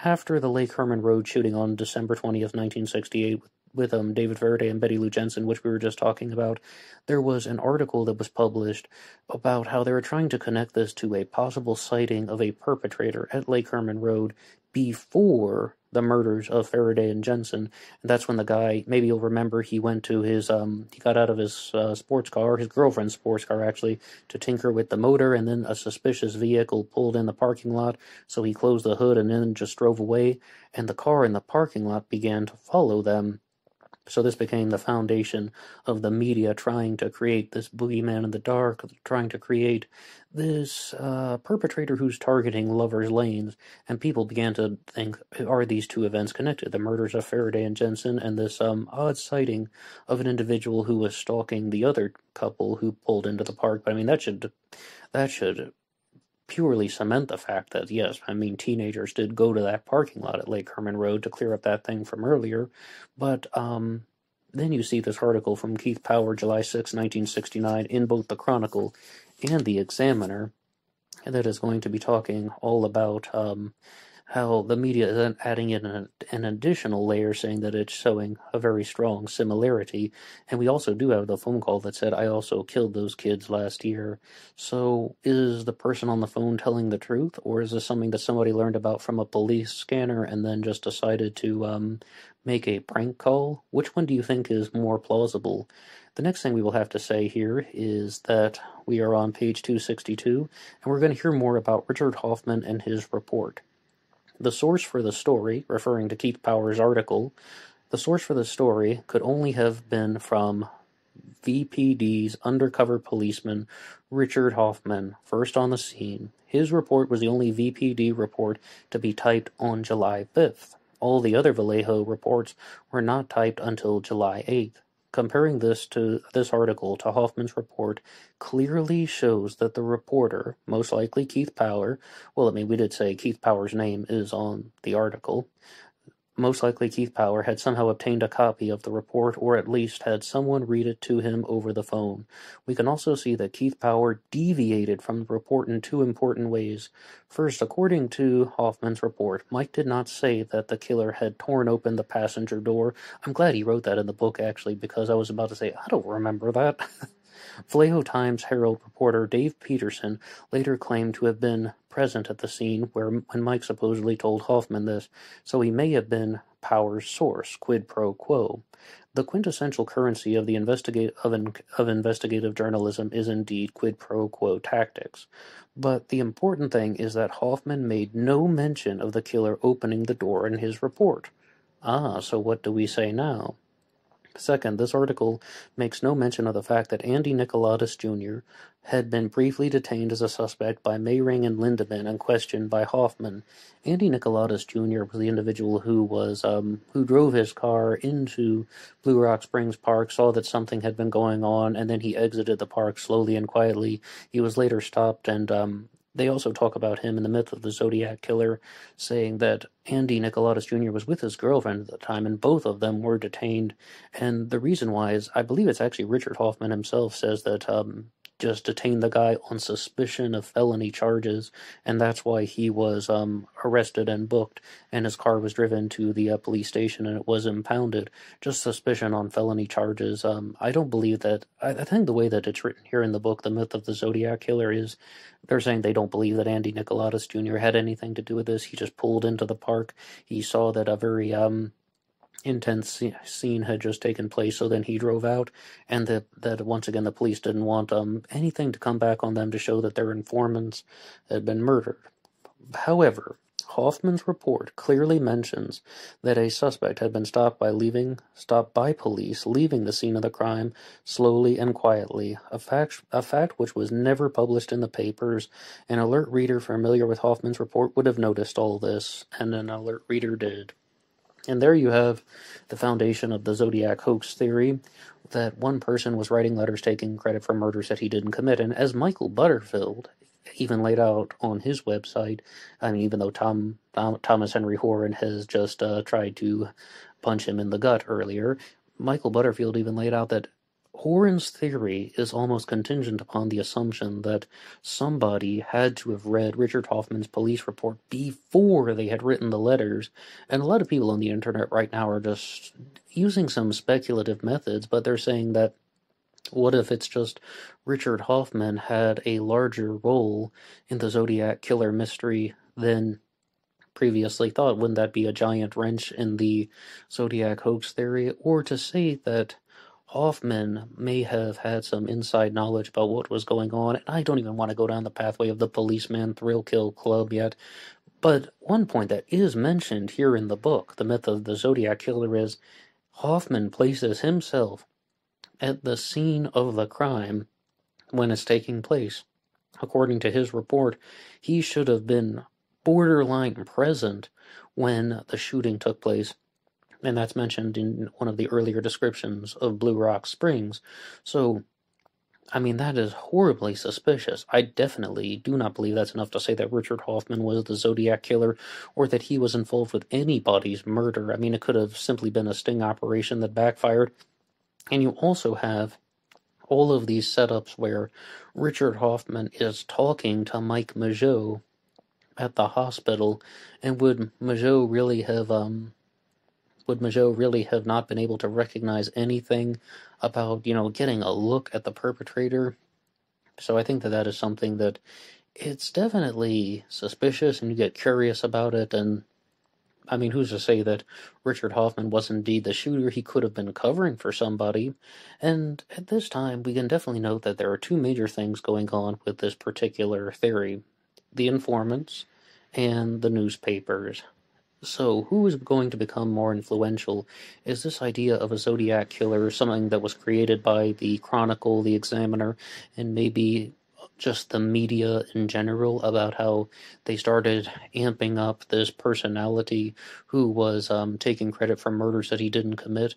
after the Lake Herman Road shooting on December 20th, 1968, with David Faraday and Betty Lou Jensen, which we were just talking about, there was an article that was published about how they were trying to connect this to a possible sighting of a perpetrator at Lake Herman Road before the murders of Faraday and Jensen. And that's when the guy, maybe you'll remember, he went to his, he got out of his sports car, his girlfriend's sports car actually, to tinker with the motor, and then a suspicious vehicle pulled in the parking lot, so he closed the hood and then just drove away, and the car in the parking lot began to follow them. So this became the foundation of the media trying to create this boogeyman in the dark, trying to create this perpetrator who's targeting lovers' lanes, and people began to think, are these two events connected? The murders of Faraday and Jensen and this odd sighting of an individual who was stalking the other couple who pulled into the park. But I mean, that should purely cement the fact that, yes, I mean, teenagers did go to that parking lot at Lake Herman Road to clear up that thing from earlier, but Then you see this article from Keith Power, July 6, 1969, in both the Chronicle and the Examiner, that is going to be talking all about how the media is then adding in an additional layer, saying that it's showing a very strong similarity. And we also do have the phone call that said, "I also killed those kids last year." So is the person on the phone telling the truth, or is this something that somebody learned about from a police scanner and then just decided to make a prank call? Which one do you think is more plausible? The next thing we will have to say here is that we are on page 262, and we're going to hear more about Richard Hoffman and his report. The source for the story, referring to Keith Power's article, the source for the story could only have been from VPD's undercover policeman, Richard Hoffman, first on the scene. His report was the only VPD report to be typed on July 5th. All the other Vallejo reports were not typed until July 8th. Comparing this article to Hoffman's report clearly shows that the reporter, most likely Keith Power, well, I mean, we did say Keith Power's name is on the article, most likely Keith Power had somehow obtained a copy of the report, or at least had someone read it to him over the phone. We can also see that Keith Power deviated from the report in two important ways. First, according to Hoffman's report, Mike did not say that the killer had torn open the passenger door. I'm glad he wrote that in the book, actually, because I was about to say, I don't remember that. Vallejo Times-Herald reporter Dave Peterson later claimed to have been present at the scene when Mike supposedly told Hoffman this, so he may have been Power's source, quid pro quo. The quintessential currency of the investigative journalism is indeed quid pro quo tactics. But the important thing is that Hoffman made no mention of the killer opening the door in his report. So what do we say now? Second, this article makes no mention of the fact that Andy Nicolatas Jr. had been briefly detained as a suspect by Mayring and Lindemann and questioned by Hoffman. Andy Nicolatas Jr. was the individual who drove his car into Blue Rock Springs Park, saw that something had been going on, and then he exited the park slowly and quietly. He was later stopped, and they also talk about him in The Myth of the Zodiac Killer, saying that Andy Nicolatas Jr. was with his girlfriend at the time, and both of them were detained. And the reason why is, I believe it's actually Richard Hoffman himself says that just detained the guy on suspicion of felony charges, and that's why he was arrested and booked, and his car was driven to the police station and it was impounded. Just suspicion on felony charges. I don't believe that. I think the way that it's written here in the book, The Myth of the Zodiac Killer, is they're saying they don't believe that Andy Nicolatas Jr. had anything to do with this. He just pulled into the park. He saw that a very intense scene had just taken place, so then he drove out, and that once again the police didn't want anything to come back on them to show that their informants had been murdered. However, Hoffman's report clearly mentions that a suspect had been stopped by police leaving the scene of the crime slowly and quietly, a fact which was never published in the papers. An alert reader familiar with Hoffman's report would have noticed all this, and an alert reader did. And there you have the foundation of the Zodiac hoax theory, that one person was writing letters taking credit for murders that he didn't commit. And as Michael Butterfield even laid out on his website, I mean, even though Thomas Henry Horan has just tried to punch him in the gut earlier, Michael Butterfield even laid out that Horan's theory is almost contingent upon the assumption that somebody had to have read Richard Hoffman's police report before they had written the letters. And a lot of people on the internet right now are just using some speculative methods, but they're saying that what if it's just Richard Hoffman had a larger role in the Zodiac Killer mystery than previously thought? Wouldn't that be a giant wrench in the Zodiac hoax theory? Or to say that Hoffman may have had some inside knowledge about what was going on, and I don't even want to go down the pathway of the Policeman Thrill Kill Club yet, but one point that is mentioned here in the book, The Myth of the Zodiac Killer, is Hoffman places himself at the scene of the crime when it's taking place. According to his report, he should have been borderline present when the shooting took place, and that's mentioned in one of the earlier descriptions of Blue Rock Springs. So, I mean, that is horribly suspicious. I definitely do not believe that's enough to say that Richard Hoffman was the Zodiac Killer, or that he was involved with anybody's murder. I mean, it could have simply been a sting operation that backfired. And you also have all of these setups where Richard Hoffman is talking to Mike Mageau at the hospital, and would Mageau really have not been able to recognize anything about, getting a look at the perpetrator? So I think that that is something that it's definitely suspicious, and you get curious about it. And I mean, who's to say that Richard Hoffman was indeed the shooter? He could have been covering for somebody. And at this time, we can definitely note that there are two major things going on with this particular theory: the informants and the newspapers. So, who is going to become more influential? Is this idea of a Zodiac killer something that was created by the Chronicle, the Examiner, and maybe just the media in general about how they started amping up this personality who was taking credit for murders that he didn't commit?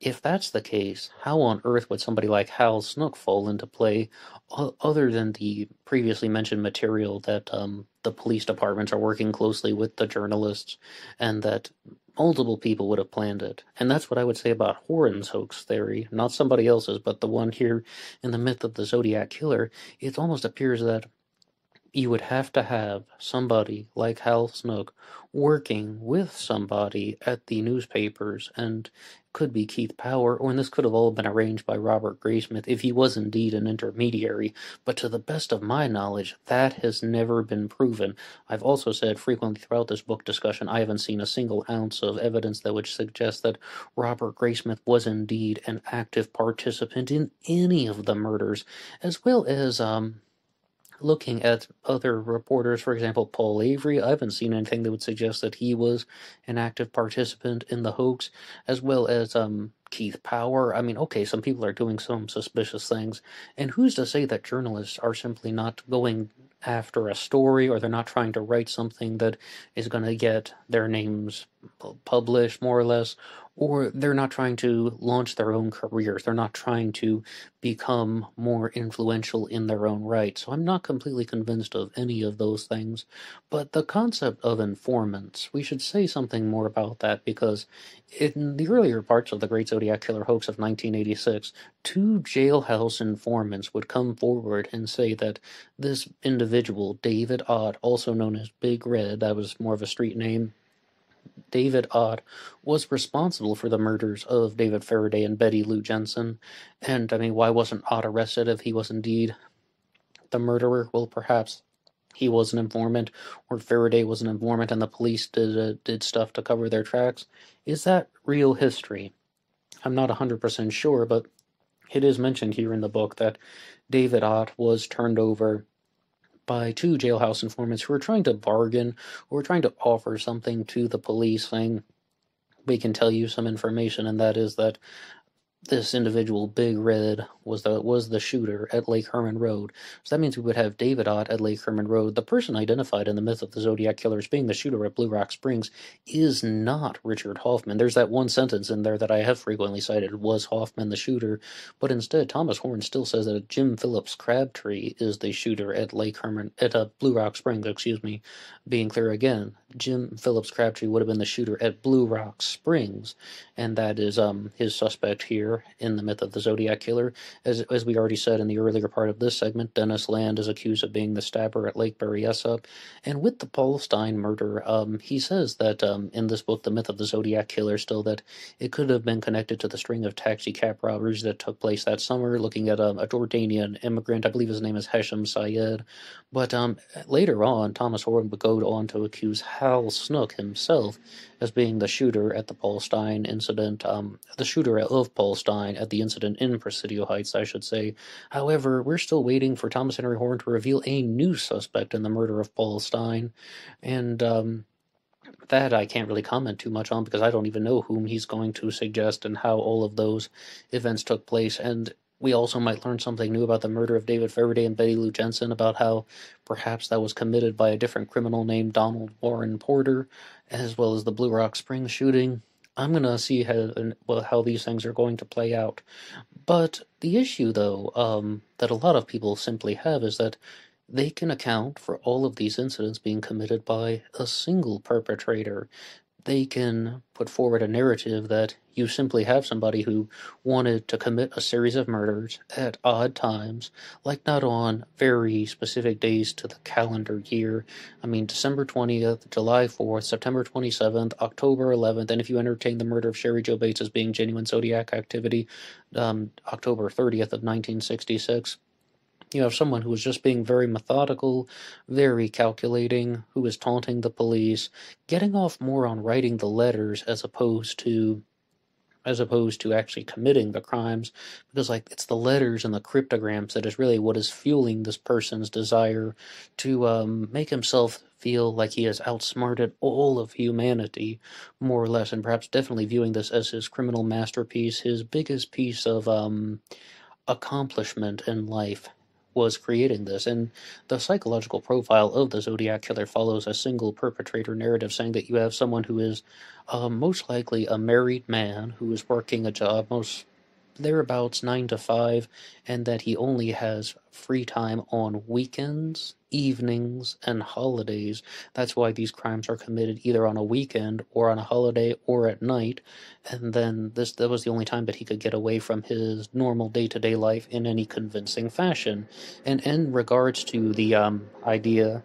If that's the case, how on earth would somebody like Hal Snook fall into play, other than the previously mentioned material that the police departments are working closely with the journalists, and that multiple people would have planned it? And that's what I would say about Horan's hoax theory, not somebody else's, but the one here in the myth of the Zodiac Killer. It almost appears that you would have to have somebody like Hal Snook working with somebody at the newspapers, and could be Keith Power, or and this could have all been arranged by Robert Graysmith if he was indeed an intermediary, but to the best of my knowledge, that has never been proven. I've also said frequently throughout this book discussion, I haven't seen a single ounce of evidence that would suggest that Robert Graysmith was indeed an active participant in any of the murders, as well as, looking at other reporters, for example, Paul Avery, I haven't seen anything that would suggest that he was an active participant in the hoax, as well as Keith Power. I mean, okay, some people are doing some suspicious things, and who's to say that journalists are simply not going after a story, or they're not trying to write something that is going to get their names published, more or less, or they're not trying to launch their own careers. They're not trying to become more influential in their own right. So I'm not completely convinced of any of those things. But the concept of informants, we should say something more about that, because in the earlier parts of the Great Zodiac Killer hoax of 1986, two jailhouse informants would come forward and say that this individual, David Ott, also known as Big Red, that was more of a street name, David Ott, was responsible for the murders of David Faraday and Betty Lou Jensen. And I mean, why wasn't Ott arrested if he was indeed the murderer? Well, perhaps he was an informant, or Faraday was an informant, and the police did stuff to cover their tracks. Is that real history? I'm not 100% sure, but it is mentioned here in the book that David Ott was turned over by two jailhouse informants who were trying to bargain, or trying to offer something to the police, saying, we can tell you some information, and that is that this individual, Big Red, was the shooter at Lake Herman Road. So that means we would have David Ott at Lake Herman Road. The person identified in the myth of the Zodiac Killer as being the shooter at Blue Rock Springs is not Richard Hoffman. There's that one sentence in there that I have frequently cited, was Hoffman the shooter? But instead, Thomas Horan still says that Jim Phillips Crabtree is the shooter at Blue Rock Springs, excuse me. Being clear again, Jim Phillips Crabtree would have been the shooter at Blue Rock Springs, and that is his suspect here in the myth of the Zodiac Killer. As we already said in the earlier part of this segment, Dennis Land is accused of being the stabber at Lake Berryessa. And with the Paul Stine murder, he says that in this book, The Myth of the Zodiac Killer, still that it could have been connected to the string of taxi cab robberies that took place that summer, looking at a Jordanian immigrant. I believe his name is Hesham Syed. But later on, Thomas Horan would go on to accuse Hal Snook himself as being the shooter at the Paul Stine incident, the shooter of Paul Stine at the incident in Presidio Heights, I should say. However, we're still waiting for Thomas Henry Horan to reveal a new suspect in the murder of Paul Stine, and that I can't really comment too much on, because I don't even know whom he's going to suggest and how all of those events took place. And we also might learn something new about the murder of David Faraday and Betty Lou Jensen, about how perhaps that was committed by a different criminal named Donald Warren Porter, as well as the Blue Rock Springs shooting. I'm going to see how these things are going to play out. But the issue, though, that a lot of people simply have is that they can account for all of these incidents being committed by a single perpetrator. they can put forward a narrative that you simply have somebody who wanted to commit a series of murders at odd times, like not on very specific days to the calendar year. I mean, December 20th, July 4th, September 27th, October 11th, and if you entertain the murder of Sherry Jo Bates as being genuine Zodiac activity, October 30th of 1966. You have someone who is just being very methodical, very calculating, who is taunting the police, getting off more on writing the letters as opposed to actually committing the crimes, because like it's the letters and the cryptograms that is really what is fueling this person's desire to make himself feel like he has outsmarted all of humanity, more or less, and perhaps definitely viewing this as his criminal masterpiece, his biggest piece of accomplishment in life was creating this. And the psychological profile of the Zodiac Killer follows a single perpetrator narrative, saying that you have someone who is most likely a married man who is working a job, most thereabouts 9 to 5, and that he only has free time on weekends, evenings, and holidays. That's why these crimes are committed either on a weekend or on a holiday or at night. And then that was the only time that he could get away from his normal day-to-day life in any convincing fashion. And in regards to the idea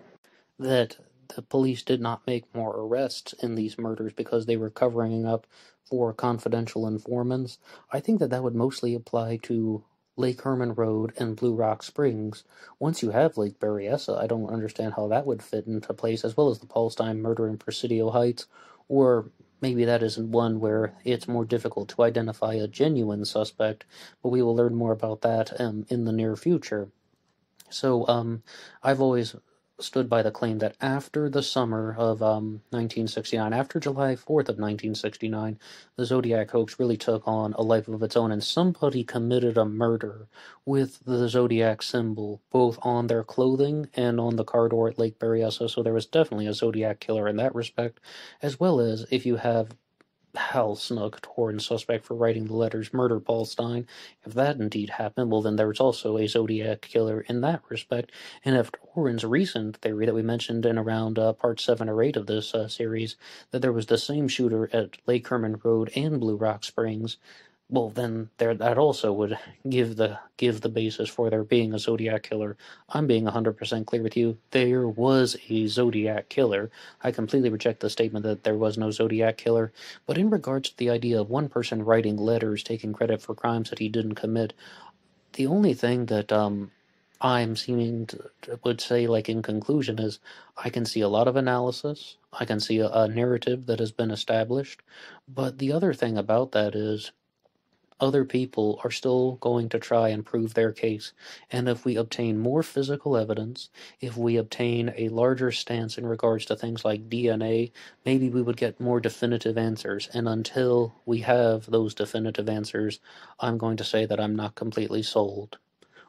that the police did not make more arrests in these murders because they were covering up for confidential informants, I think that would mostly apply to Lake Herman Road and Blue Rock Springs. Once you have Lake Berryessa, I don't understand how that would fit into place, as well as the Paulstein murder in Presidio Heights, or maybe that isn't one where it's more difficult to identify a genuine suspect, but we will learn more about that in the near future. So, I've always stood by the claim that after the summer of 1969, after July 4th of 1969, the Zodiac hoax really took on a life of its own, and somebody committed a murder with the Zodiac symbol, both on their clothing and on the car door at Lake Berryessa, so there was definitely a Zodiac killer in that respect, as well as if you have Hal Snook, Horan suspect for writing the letters Murder Paul Stein. If that indeed happened, well then there's also a Zodiac killer in that respect. And if Horan's recent theory that we mentioned in around part 7 or 8 of this series, that there was the same shooter at Lake Herman Road and Blue Rock Springs, well then that also would give the basis for there being a Zodiac killer. I'm being 100% clear with you. There was a Zodiac killer. I completely reject the statement that there was no Zodiac killer. But in regards to the idea of one person writing letters taking credit for crimes that he didn't commit, the only thing that I'm seeming to would say, like in conclusion, is I can see a lot of analysis. I can see a narrative that has been established. But the other thing about that is other people are still going to try and prove their case. And if we obtain more physical evidence, if we obtain a larger stance in regards to things like DNA, maybe we would get more definitive answers. And until we have those definitive answers, I'm going to say that I'm not completely sold.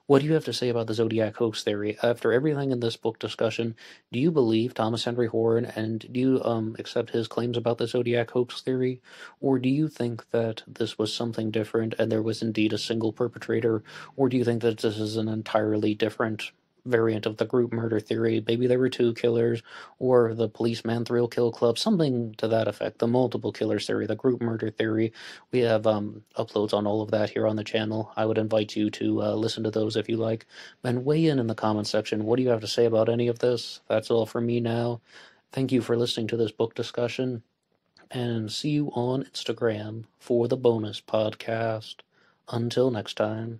What do you have to say about the Zodiac hoax theory? After everything in this book discussion, do you believe Thomas Henry Horan, and do you accept his claims about the Zodiac hoax theory? Or do you think that this was something different and there was indeed a single perpetrator? Or do you think that this is an entirely different variant of the group murder theory? Maybe there were two killers, or the policeman thrill kill club, something to that effect. The multiple killers theory, the group murder theory. We have uploads on all of that here on the channel. I would invite you to listen to those if you like. And weigh in the comment section. What do you have to say about any of this? That's all for me now. Thank you for listening to this book discussion, and see you on Instagram for the bonus podcast. Until next time.